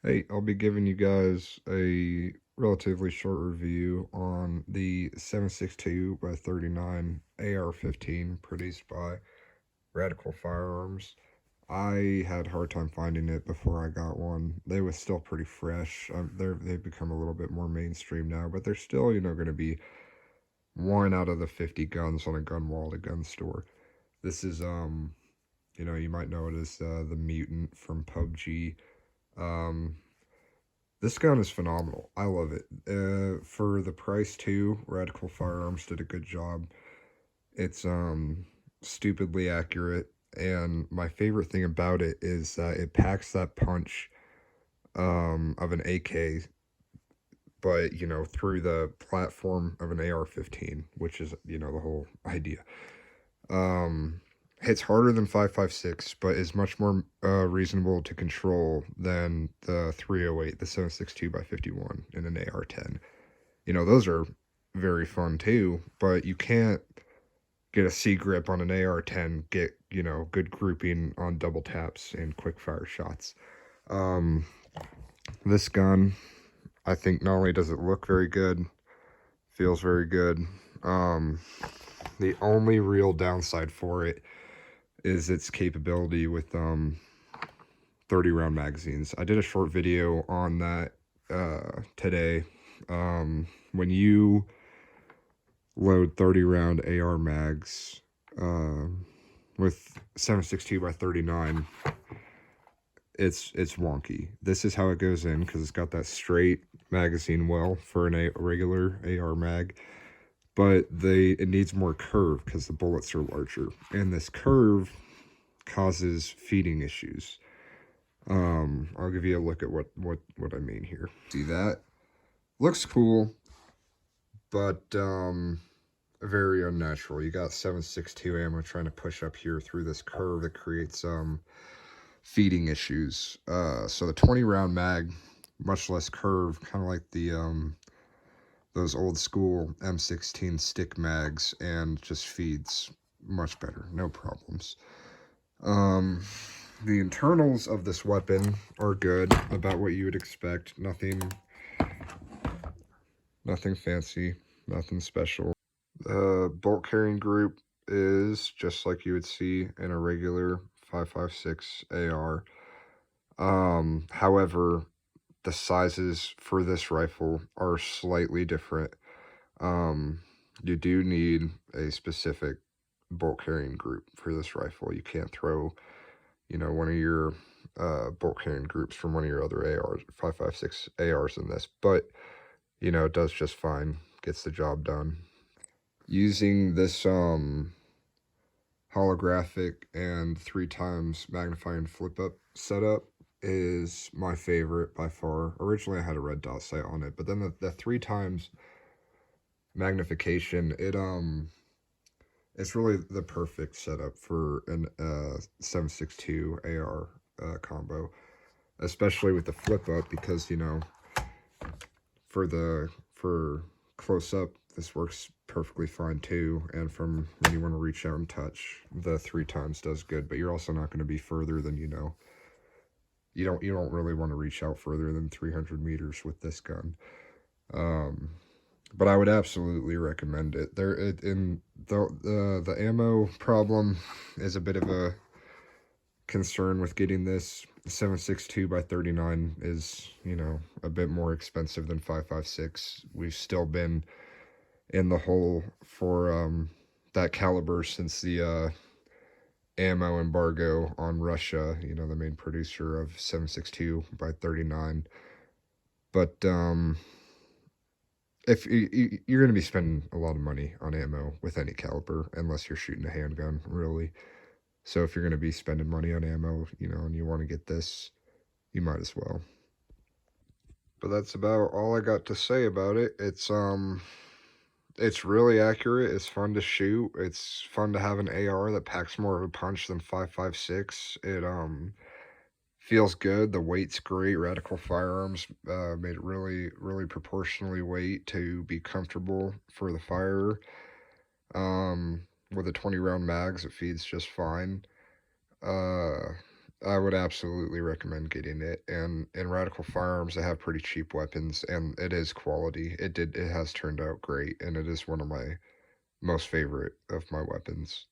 Hey, I'll be giving you guys a relatively short review on the 7.62 by 39 AR-15 produced by Radical Firearms. I had a hard time finding it before I got one. They was still pretty fresh. They've become a little bit more mainstream now, but they're still, going to be one out of the 50 guns on a gun wall at a gun store. This is, you might know it as the Mutant from PUBG. Um, This gun is phenomenal. I love it. For the price too, Radical Firearms did a good job. It's stupidly accurate, and my favorite thing about it is that it packs that punch of an AK, but through the platform of an AR-15, which is the whole idea. Um, hits harder than 5.56, but is much more reasonable to control than the 308, the 7.62 by 51 in an AR-10. Those are very fun too, but you can't get a C grip on an AR-10, get, good grouping on double taps and quick fire shots. Um, this gun, I think not only does it look very good, feels very good. Um, the only real downside for it is its capability with 30 round magazines. I did a short video on that today. When you load 30 round AR mags with 7.62 by 39, it's wonky. This is how it goes in because it's got that straight magazine well for a regular AR mag, but it needs more curve because the bullets are larger, and this curve causes feeding issues. I'll give you a look at what I mean here. See that? Looks cool, but very unnatural. You got 7.62 ammo trying to push up here through this curve that creates feeding issues. So the 20 round mag, much less curve, kind of like the those old school M16 stick mags, and just feeds much better, no problems. The internals of this weapon are good, about what you would expect. Nothing fancy, nothing special. The bolt carrying group is just like you would see in a regular 5.56 AR. However, the sizes for this rifle are slightly different. You do need a specific bolt carrying group for this rifle. You can't throw, one of your bolt carrying groups from one of your other ARs, 5.56 ARs in this, but it does just fine, gets the job done. Using this holographic and 3 times magnifying flip up setup is my favorite by far. Originally I had a red dot sight on it, but then the 3 times magnification, it's really the perfect setup for an 7.62 AR combo, especially with the flip up, because for close up this works perfectly fine too, and from when you want to reach out and touch, the 3 times does good, but you're also not going to be further than you don't really want to reach out further than 300 meters with this gun. But I would absolutely recommend it. The ammo problem is a bit of a concern with getting this. 7.62 by 39 is, a bit more expensive than 5.56. We've still been in the hole for that caliber since the ammo embargo on Russia, the main producer of 7.62 by 39. But if you're going to be spending a lot of money on ammo with any caliber, unless you're shooting a handgun, really. So if you're going to be spending money on ammo, and you want to get this, you might as well. But that's about all I got to say about it. It's really accurate. It's fun to shoot. It's fun to have an AR that packs more of a punch than 5.56. It feels good. The weight's great. Radical Firearms made it really, really proportionally weight to be comfortable for the fire. With the 20 round mags, it feeds just fine. Uh, I would absolutely recommend getting it. And in Radical Firearms, they have pretty cheap weapons, and it is quality. It has turned out great, and it is one of my most favorite of my weapons.